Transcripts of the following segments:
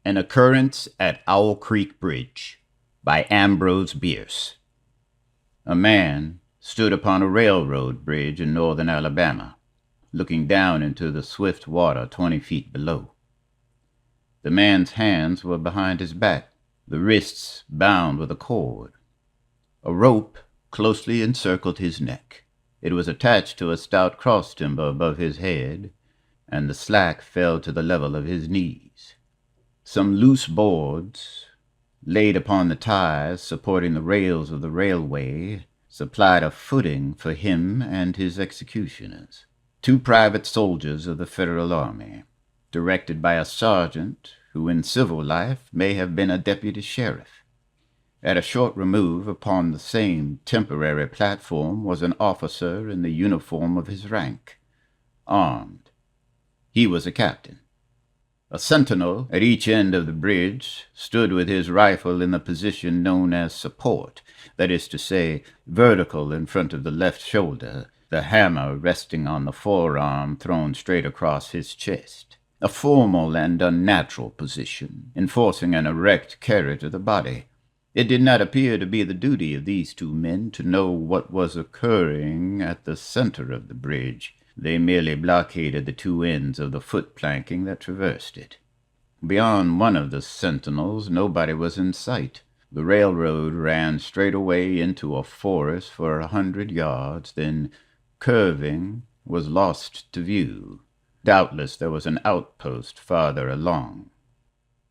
An Occurrence at Owl Creek Bridge by Ambrose Bierce. A man stood upon a railroad bridge in northern Alabama, looking down into the swift water 20 feet below. The man's hands were behind his back, the wrists bound with a cord. A rope closely encircled his neck. It was attached to a stout cross timber above his head, and the slack fell to the level of his knees. Some loose boards, laid upon the ties supporting the rails of the railway, supplied a footing for him and his executioners. 2 private soldiers of the Federal Army, directed by a sergeant who in civil life may have been a deputy sheriff. At a short remove upon the same temporary platform was an officer in the uniform of his rank, armed. He was a captain. A sentinel at each end of the bridge stood with his rifle in the position known as support, that is to say, vertical in front of the left shoulder, the hammer resting on the forearm thrown straight across his chest. A formal and unnatural position, enforcing an erect carriage of the body. It did not appear to be the duty of these 2 men to know what was occurring at the center of the bridge. They merely blockaded the 2 ends of the foot planking that traversed it. Beyond one of the sentinels, nobody was in sight. The railroad ran straight away into a forest for 100 yards, then, curving, was lost to view. Doubtless there was an outpost farther along.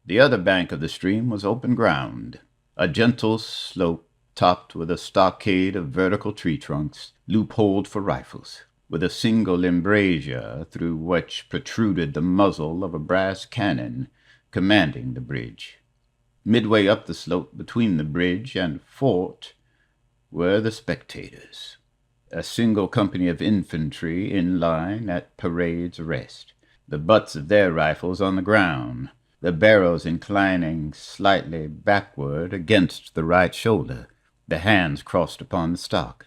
The other bank of the stream was open ground, a gentle slope topped with a stockade of vertical tree trunks, loopholed for rifles, with a single embrasure through which protruded the muzzle of a brass cannon commanding the bridge. Midway up the slope between the bridge and fort were the spectators, a single company of infantry in line at parade's rest, the butts of their rifles on the ground, the barrels inclining slightly backward against the right shoulder, the hands crossed upon the stock.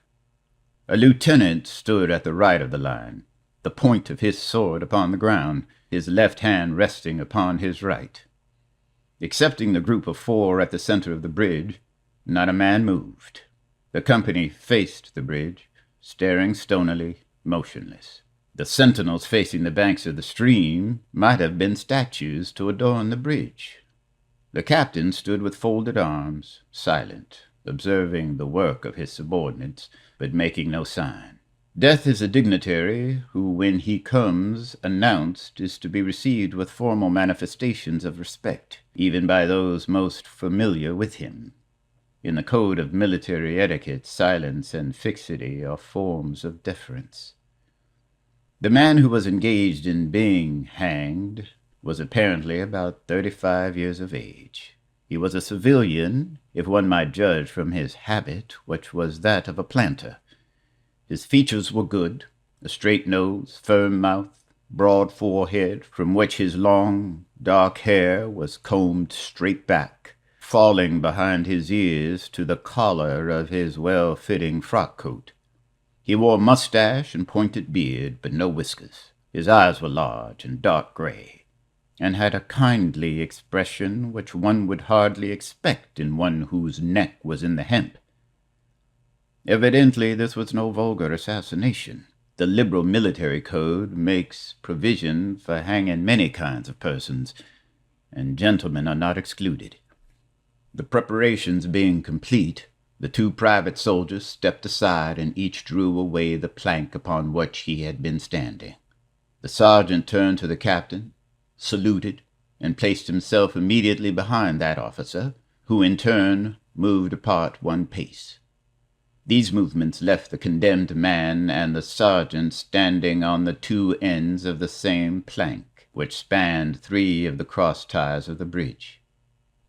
A lieutenant stood at the right of the line, the point of his sword upon the ground, his left hand resting upon his right. Excepting the group of 4 at the center of the bridge, not a man moved. The company faced the bridge, staring stonily, motionless. The sentinels facing the banks of the stream might have been statues to adorn the bridge. The captain stood with folded arms, silent, observing the work of his subordinates, but making no sign. Death is a dignitary who, when he comes announced, is to be received with formal manifestations of respect, even by those most familiar with him. In the code of military etiquette, silence and fixity are forms of deference. The man who was engaged in being hanged was apparently about 35 years of age. He was a civilian, if one might judge from his habit, which was that of a planter. His features were good, a straight nose, firm mouth, broad forehead, from which his long, dark hair was combed straight back, falling behind his ears to the collar of his well-fitting frock coat. He wore mustache and pointed beard, but no whiskers. His eyes were large and dark gray, and had a kindly expression which one would hardly expect in one whose neck was in the hemp. Evidently this was no vulgar assassination. The liberal military code makes provision for hanging many kinds of persons, and gentlemen are not excluded. The preparations being complete, the 2 private soldiers stepped aside and each drew away the plank upon which he had been standing. The sergeant turned to the captain, saluted, and placed himself immediately behind that officer, who in turn moved apart 1 pace. These movements left the condemned man and the sergeant standing on the 2 ends of the same plank, which spanned 3 of the cross ties of the bridge.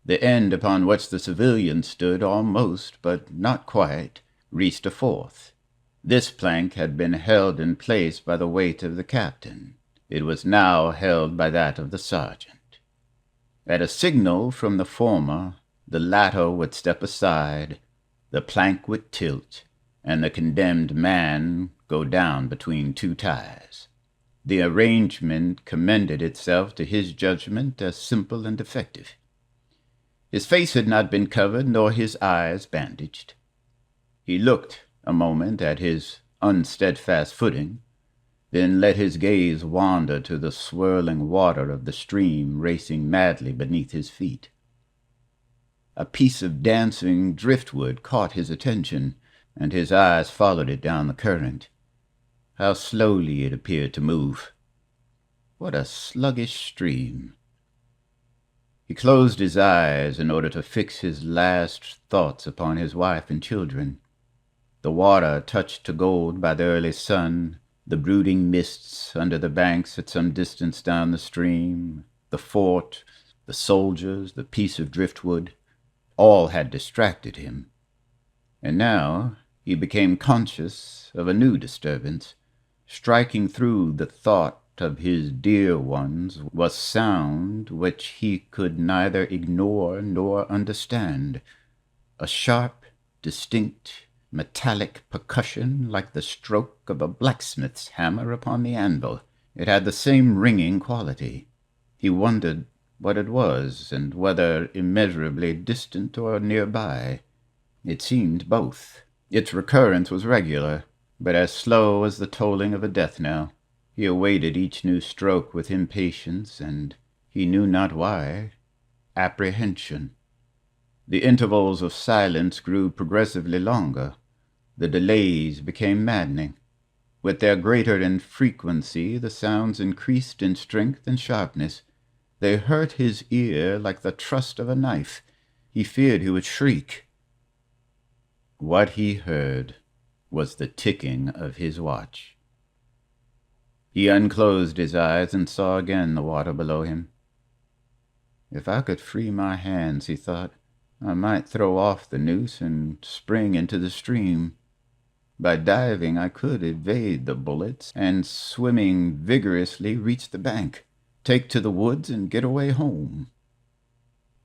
The end upon which the civilian stood almost, but not quite, reached a 4th. This plank had been held in place by the weight of the captain. It was now held by that of the sergeant. At a signal from the former, the latter would step aside, the plank would tilt, and the condemned man go down between 2 ties. The arrangement commended itself to his judgment as simple and effective. His face had not been covered, nor his eyes bandaged. He looked a moment at his unsteadfast footing, then let his gaze wander to the swirling water of the stream racing madly beneath his feet. A piece of dancing driftwood caught his attention, and his eyes followed it down the current. How slowly it appeared to move. What a sluggish stream. He closed his eyes in order to fix his last thoughts upon his wife and children. The water touched to gold by the early sun, the brooding mists under the banks at some distance down the stream, the fort, the soldiers, the piece of driftwood, all had distracted him. And now he became conscious of a new disturbance. Striking through the thought of his dear ones was sound which he could neither ignore nor understand, a sharp, distinct, metallic percussion like the stroke of a blacksmith's hammer upon the anvil. It had the same ringing quality. He wondered what it was, and whether immeasurably distant or nearby. It seemed both. Its recurrence was regular, but as slow as the tolling of a death knell. He awaited each new stroke with impatience, and he knew not why, apprehension. The intervals of silence grew progressively longer. The delays became maddening. With their greater infrequency, the sounds increased in strength and sharpness. They hurt his ear like the thrust of a knife. He feared he would shriek. What he heard was the ticking of his watch. He unclosed his eyes and saw again the water below him. If I could free my hands, he thought, I might throw off the noose and spring into the stream. By diving, I could evade the bullets, and swimming vigorously reach the bank, take to the woods, and get away home.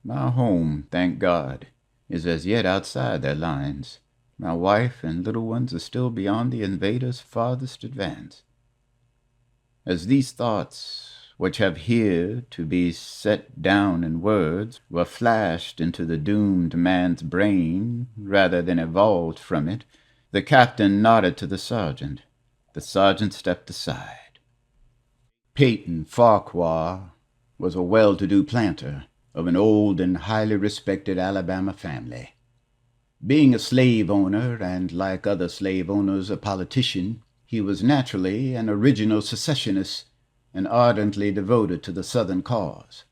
My home, thank God, is as yet outside their lines. My wife and little ones are still beyond the invader's farthest advance. As these thoughts, which have here to be set down in words, were flashed into the doomed man's brain rather than evolved from it, the captain nodded to the sergeant. The sergeant stepped aside. Peyton Farquhar was a well-to-do planter of an old and highly respected Alabama family. Being a slave owner, and like other slave owners a politician, he was naturally an original secessionist and ardently devoted to the Southern cause.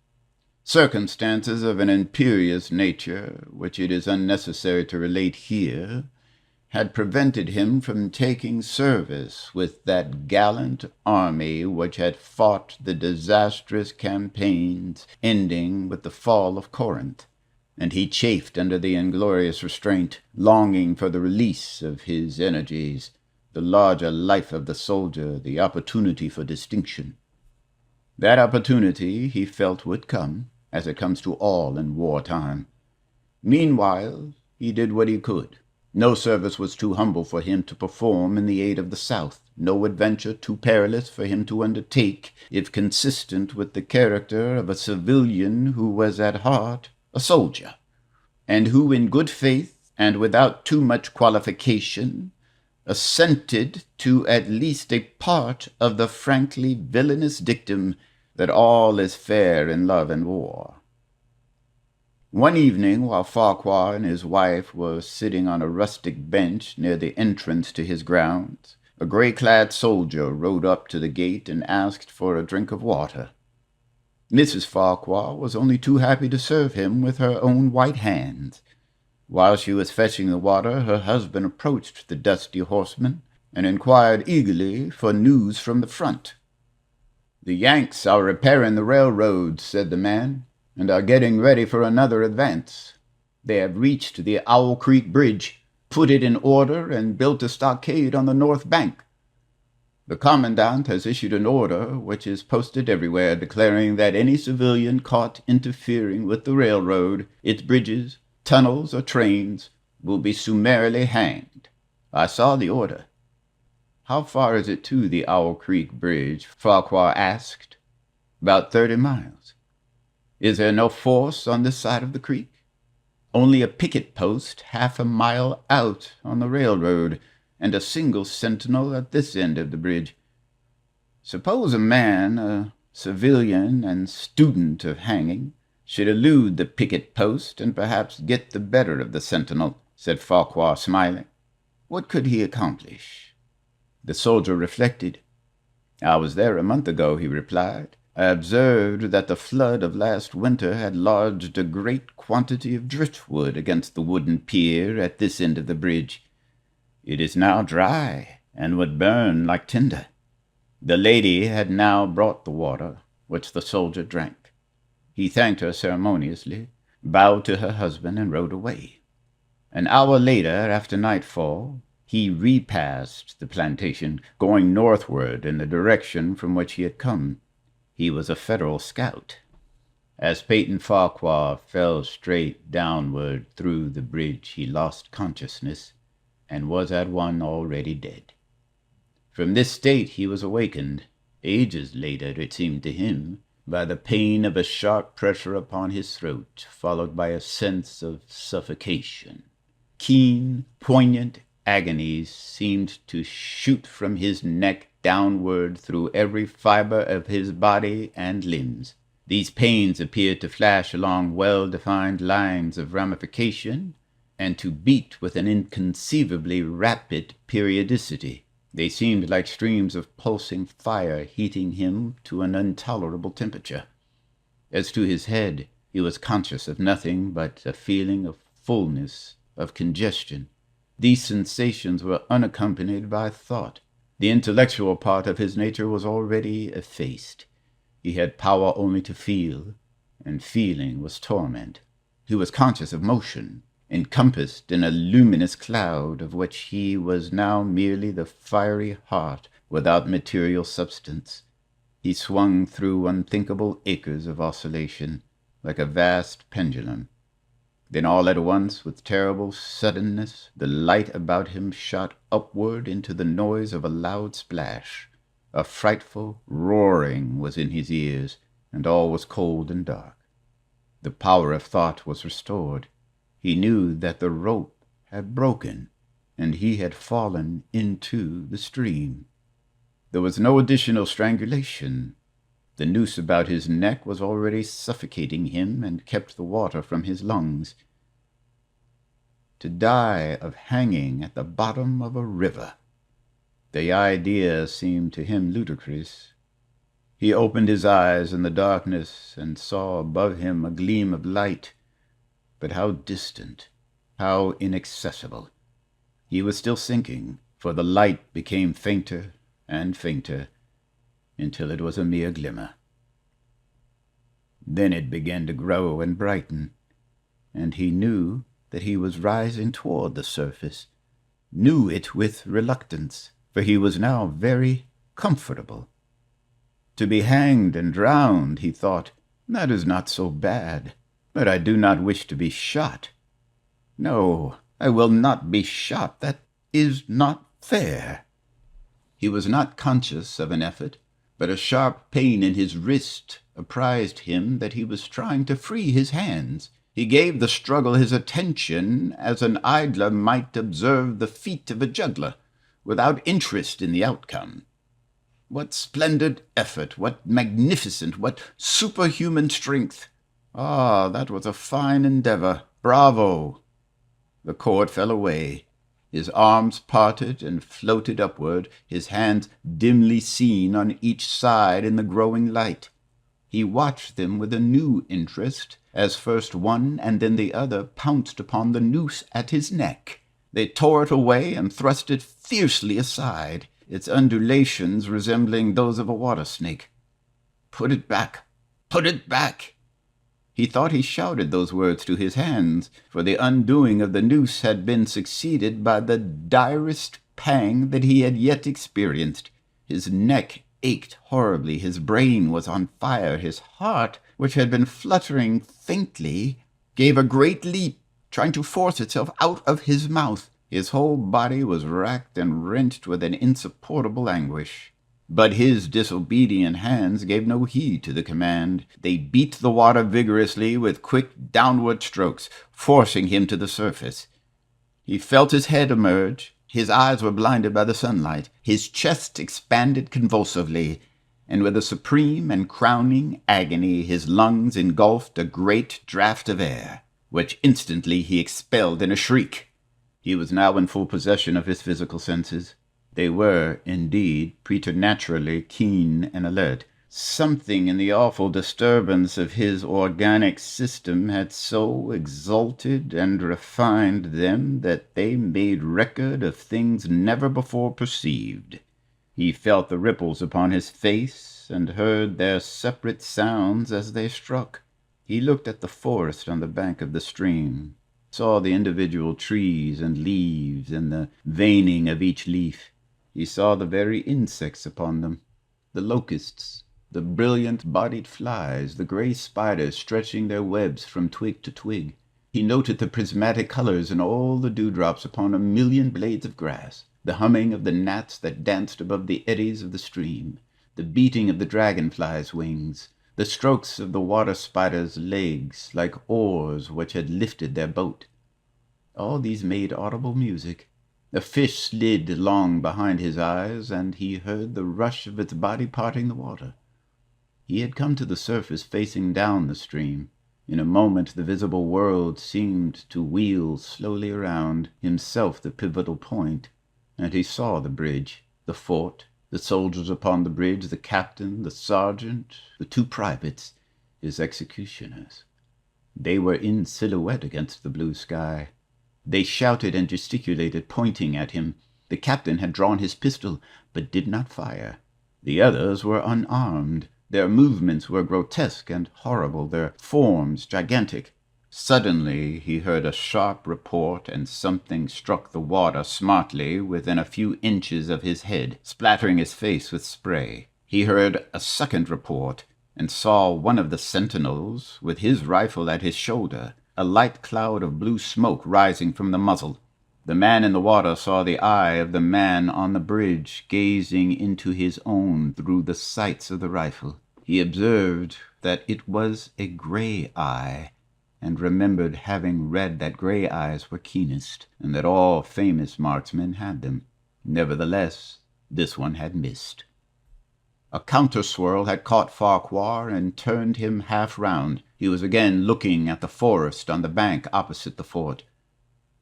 Circumstances of an imperious nature, which it is unnecessary to relate here, had prevented him from taking service with that gallant army which had fought the disastrous campaigns ending with the fall of Corinth, and he chafed under the inglorious restraint, longing for the release of his energies, the larger life of the soldier, the opportunity for distinction. That opportunity, he felt, would come, as it comes to all in wartime. Meanwhile, he did what he could. No service was too humble for him to perform in the aid of the South, no adventure too perilous for him to undertake, if consistent with the character of a civilian who was at heart a soldier, and who in good faith and without too much qualification assented to at least a part of the frankly villainous dictum that all is fair in love and war. One evening, while Farquhar and his wife were sitting on a rustic bench near the entrance to his grounds, a gray-clad soldier rode up to the gate and asked for a drink of water. Mrs. Farquhar was only too happy to serve him with her own white hands. While she was fetching the water, her husband approached the dusty horseman and inquired eagerly for news from the front. "The Yanks are repairing the railroad," said the man, "and are getting ready for another advance. They have reached the Owl Creek Bridge, put it in order, and built a stockade on the north bank. The commandant has issued an order, which is posted everywhere, declaring that any civilian caught interfering with the railroad, its bridges, tunnels, or trains will be summarily hanged. I saw the order." "How far is it to the Owl Creek Bridge?" Farquhar asked. "About 30 miles. Is there no force on this side of the creek?" "Only a picket post half a mile out on the railroad, and a single sentinel at this end of the bridge." "Suppose a man, a civilian and student of hanging, should elude the picket post and perhaps get the better of the sentinel," said Farquhar, smiling. "What could he accomplish?" The soldier reflected. "I was there a month ago," he replied. "I observed that the flood of last winter had lodged a great quantity of driftwood against the wooden pier at this end of the bridge. It is now dry, and would burn like tinder." The lady had now brought the water, which the soldier drank. He thanked her ceremoniously, bowed to her husband, and rode away. An hour later, after nightfall, he repassed the plantation, going northward in the direction from which he had come. He was a Federal scout. As Peyton Farquhar fell straight downward through the bridge, he lost consciousness and was at one already dead. From this state he was awakened, ages later, it seemed to him, by the pain of a sharp pressure upon his throat, followed by a sense of suffocation. Keen, poignant agonies seemed to shoot from his neck downward through every fiber of his body and limbs. These pains appeared to flash along well-defined lines of ramification and to beat with an inconceivably rapid periodicity. They seemed like streams of pulsing fire heating him to an intolerable temperature. As to his head, he was conscious of nothing but a feeling of fullness, of congestion. These sensations were unaccompanied by thought. The intellectual part of his nature was already effaced. He had power only to feel, and feeling was torment. He was conscious of motion, encompassed in a luminous cloud of which he was now merely the fiery heart without material substance. He swung through unthinkable acres of oscillation, like a vast pendulum. Then all at once, with terrible suddenness, the light about him shot upward into the noise of a loud splash. A frightful roaring was in his ears, and all was cold and dark. The power of thought was restored. He knew that the rope had broken, and he had fallen into the stream. There was no additional strangulation. The noose about his neck was already suffocating him and kept the water from his lungs. To die of hanging at the bottom of a river! The idea seemed to him ludicrous. He opened his eyes in the darkness and saw above him a gleam of light, but how distant, how inaccessible. He was still sinking, for the light became fainter and fainter, until it was a mere glimmer. Then it began to grow and brighten, and he knew that he was rising toward the surface, knew it with reluctance, for he was now very comfortable. To be hanged and drowned, he thought, that is not so bad, but I do not wish to be shot. No, I will not be shot. That is not fair. He was not conscious of an effort, but a sharp pain in his wrist apprised him that he was trying to free his hands. He gave the struggle his attention as an idler might observe the feat of a juggler, without interest in the outcome. What splendid effort, what magnificent, what superhuman strength! Ah, that was a fine endeavor. Bravo! The cord fell away. His arms parted and floated upward, his hands dimly seen on each side in the growing light. He watched them with a new interest, as first one and then the other pounced upon the noose at his neck. They tore it away and thrust it fiercely aside, its undulations resembling those of a water snake. "Put it back! Put it back!" He thought he shouted those words to his hands, for the undoing of the noose had been succeeded by the direst pang that he had yet experienced. His neck ached horribly, his brain was on fire, his heart, which had been fluttering faintly, gave a great leap, trying to force itself out of his mouth. His whole body was racked and wrenched with an insupportable anguish. But his disobedient hands gave no heed to the command. They beat the water vigorously with quick downward strokes, forcing him to the surface. He felt his head emerge. His eyes were blinded by the sunlight. His chest expanded convulsively, and with a supreme and crowning agony his lungs engulfed a great draught of air, which instantly he expelled in a shriek. He was now in full possession of his physical senses. They were, indeed, preternaturally keen and alert. Something in the awful disturbance of his organic system had so exalted and refined them that they made record of things never before perceived. He felt the ripples upon his face and heard their separate sounds as they struck. He looked at the forest on the bank of the stream, saw the individual trees and leaves and the veining of each leaf. He saw the very insects upon them, the locusts, the brilliant-bodied flies, the gray spiders stretching their webs from twig to twig. He noted the prismatic colors in all the dewdrops upon a million blades of grass, the humming of the gnats that danced above the eddies of the stream, the beating of the dragonflies' wings, the strokes of the water spiders' legs like oars which had lifted their boat. All these made audible music. A fish slid along behind his eyes, and he heard the rush of its body parting the water. He had come to the surface facing down the stream. In a moment the visible world seemed to wheel slowly around, himself the pivotal point, and he saw the bridge, the fort, the soldiers upon the bridge, the captain, the sergeant, the two privates, his executioners. They were in silhouette against the blue sky. They shouted and gesticulated, pointing at him. The captain had drawn his pistol, but did not fire. The others were unarmed. Their movements were grotesque and horrible, their forms gigantic. Suddenly he heard a sharp report, and something struck the water smartly within a few inches of his head, splattering his face with spray. He heard a second report, and saw one of the sentinels, with his rifle at his shoulder, a light cloud of blue smoke rising from the muzzle. The man in the water saw the eye of the man on the bridge gazing into his own through the sights of the rifle. He observed that it was a gray eye, and remembered having read that gray eyes were keenest, and that all famous marksmen had them. Nevertheless, this one had missed. A counter-swirl had caught Farquhar and turned him half round. He was again looking at the forest on the bank opposite the fort.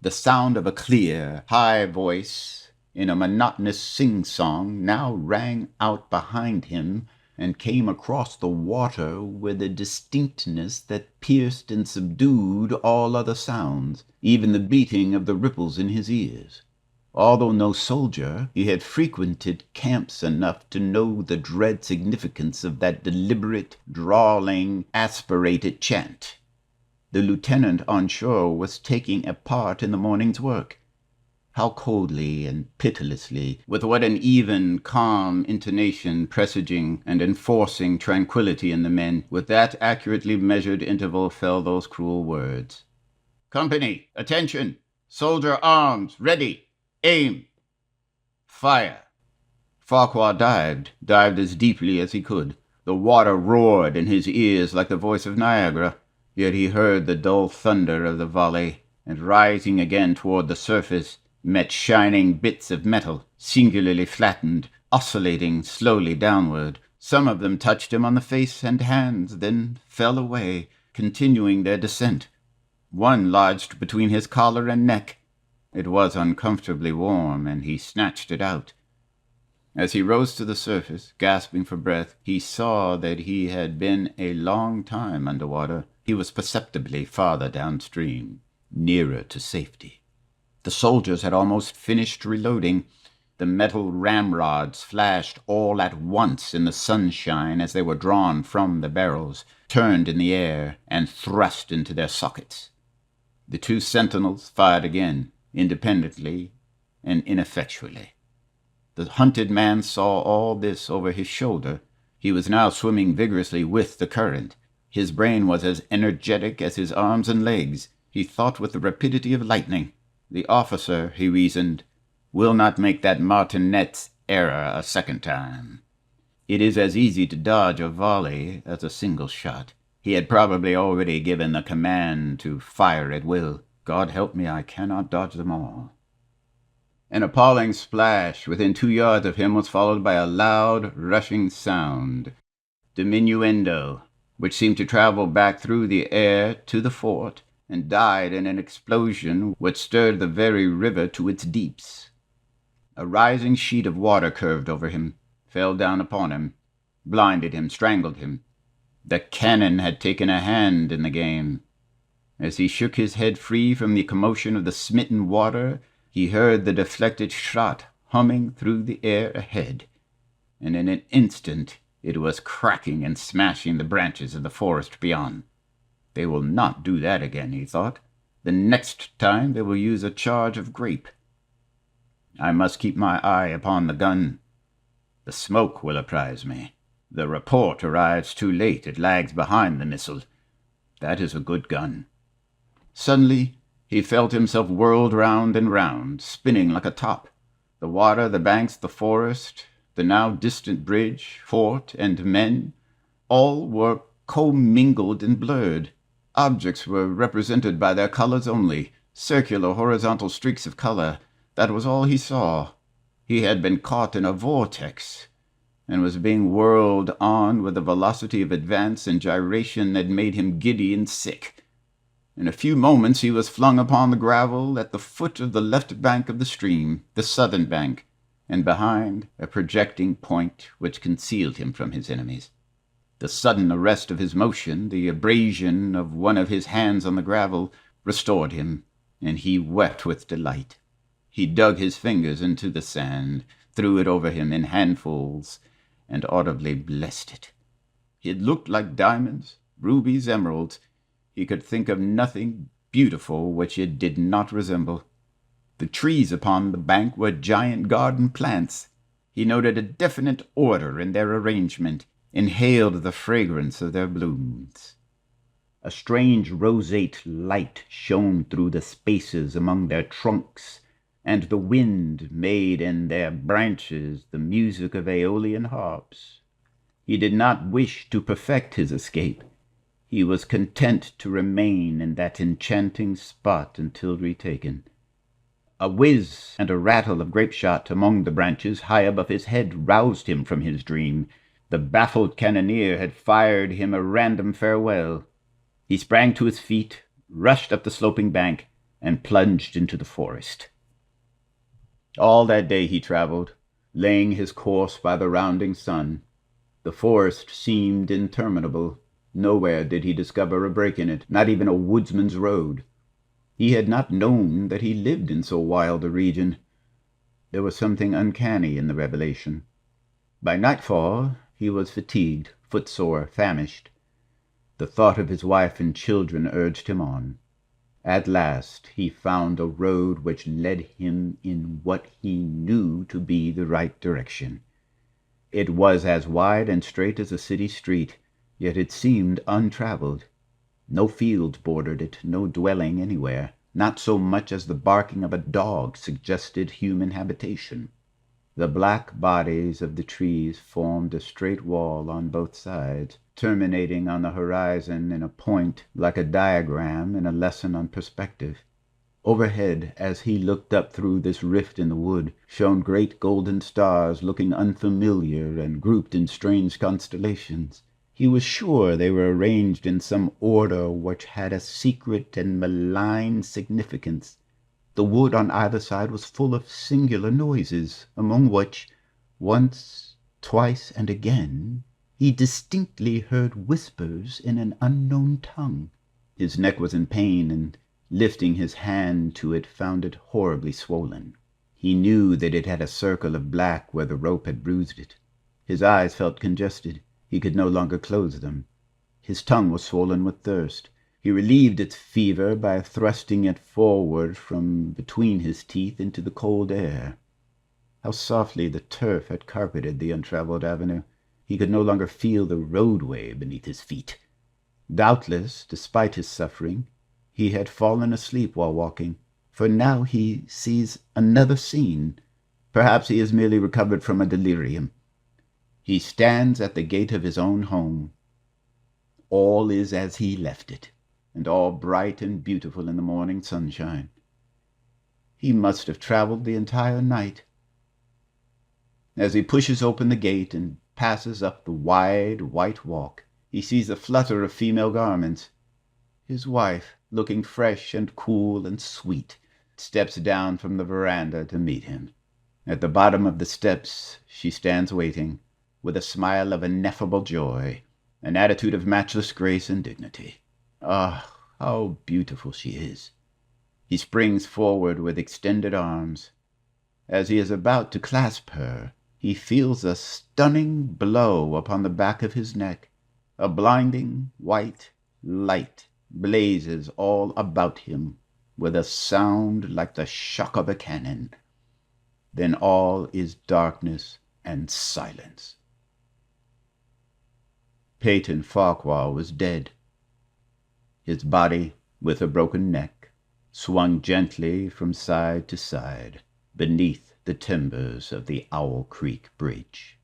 The sound of a clear, high voice in a monotonous sing-song now rang out behind him and came across the water with a distinctness that pierced and subdued all other sounds, even the beating of the ripples in his ears. Although no soldier, he had frequented camps enough to know the dread significance of that deliberate, drawling, aspirated chant. The lieutenant on shore was taking a part in the morning's work. How coldly and pitilessly, with what an even, calm intonation presaging and enforcing tranquillity in the men, with that accurately measured interval fell those cruel words. "Company, attention! Soldier arms, ready! Aim! Fire!" Farquhar dived as deeply as he could. The water roared in his ears like the voice of Niagara. Yet he heard the dull thunder of the volley, and rising again toward the surface, met shining bits of metal, singularly flattened, oscillating slowly downward. Some of them touched him on the face and hands, then fell away, continuing their descent. One lodged between his collar and neck. It was uncomfortably warm, and he snatched it out. As he rose to the surface, gasping for breath, he saw that he had been a long time under water. He was perceptibly farther downstream, nearer to safety. The soldiers had almost finished reloading. The metal ramrods flashed all at once in the sunshine as they were drawn from the barrels, turned in the air, and thrust into their sockets. The two sentinels fired again, independently and ineffectually. The hunted man saw all this over his shoulder. He was now swimming vigorously with the current. His brain was as energetic as his arms and legs. He thought with the rapidity of lightning. The officer, he reasoned, will not make that martinet's error a second time. It is as easy to dodge a volley as a single shot. He had probably already given the command to fire at will. God help me, I cannot dodge them all. An appalling splash within 2 yards of him was followed by a loud, rushing sound, diminuendo, which seemed to travel back through the air to the fort and died in an explosion which stirred the very river to its deeps. A rising sheet of water curved over him, fell down upon him, blinded him, strangled him. The cannon had taken a hand in the game. As he shook his head free from the commotion of the smitten water, he heard the deflected shot humming through the air ahead, and in an instant it was cracking and smashing the branches of the forest beyond. They will not do that again, he thought. The next time they will use a charge of grape. I must keep my eye upon the gun. The smoke will apprise me. The report arrives too late. It lags behind the missile. That is a good gun. Suddenly he felt himself whirled round and round, spinning like a top. The water, the banks, the forest, the now distant bridge, fort, and men, all were commingled and blurred. Objects were represented by their colors only, circular, horizontal streaks of color. That was all he saw. He had been caught in a vortex, and was being whirled on with a velocity of advance and gyration that made him giddy and sick. In a few moments he was flung upon the gravel at the foot of the left bank of the stream, the southern bank, and behind a projecting point which concealed him from his enemies. The sudden arrest of his motion, the abrasion of one of his hands on the gravel, restored him, and he wept with delight. He dug his fingers into the sand, threw it over him in handfuls, and audibly blessed it. It looked like diamonds, rubies, emeralds. He could think of nothing beautiful which it did not resemble. The trees upon the bank were giant garden plants. He noted a definite order in their arrangement, inhaled the fragrance of their blooms. A strange roseate light shone through the spaces among their trunks, and the wind made in their branches the music of aeolian harps. He did not wish to perfect his escape. He was content to remain in that enchanting spot until retaken. A whiz and a rattle of grape-shot among the branches high above his head roused him from his dream. The baffled cannoneer had fired him a random farewell. He sprang to his feet, rushed up the sloping bank, and plunged into the forest. All that day he traveled, laying his course by the rounding sun. The forest seemed interminable. Nowhere did he discover a break in it, not even a woodsman's road. He had not known that he lived in so wild a region. There was something uncanny in the revelation. By nightfall he was fatigued, footsore, famished. The thought of his wife and children urged him on. At last he found a road which led him in what he knew to be the right direction. It was as wide and straight as a city street, yet it seemed untraveled. No fields bordered it, no dwelling anywhere. Not so much as the barking of a dog suggested human habitation. The black bodies of the trees formed a straight wall on both sides, terminating on the horizon in a point like a diagram in a lesson on perspective. Overhead, as he looked up through this rift in the wood, shone great golden stars looking unfamiliar and grouped in strange constellations. He was sure they were arranged in some order which had a secret and malign significance. The wood on either side was full of singular noises, among which, once, twice, and again, he distinctly heard whispers in an unknown tongue. His neck was in pain, and lifting his hand to it found it horribly swollen. He knew that it had a circle of black where the rope had bruised it. His eyes felt congested. He could no longer close them. His tongue was swollen with thirst. He relieved its fever by thrusting it forward from between his teeth into the cold air. How softly the turf had carpeted the untraveled avenue. He could no longer feel the roadway beneath his feet. Doubtless, despite his suffering, he had fallen asleep while walking, for now he sees another scene. Perhaps he has merely recovered from a delirium. He stands at the gate of his own home. All is as he left it, and all bright and beautiful in the morning sunshine. He must have traveled the entire night. As he pushes open the gate and passes up the wide white walk, he sees a flutter of female garments. His wife, looking fresh and cool and sweet, steps down from the veranda to meet him. At the bottom of the steps she stands waiting, with a smile of ineffable joy, an attitude of matchless grace and dignity. Ah, how beautiful she is! He springs forward with extended arms. As he is about to clasp her, he feels a stunning blow upon the back of his neck. A blinding white light blazes all about him with a sound like the shock of a cannon. Then all is darkness and silence. Peyton Farquhar was dead. His body, with a broken neck, swung gently from side to side beneath the timbers of the Owl Creek Bridge.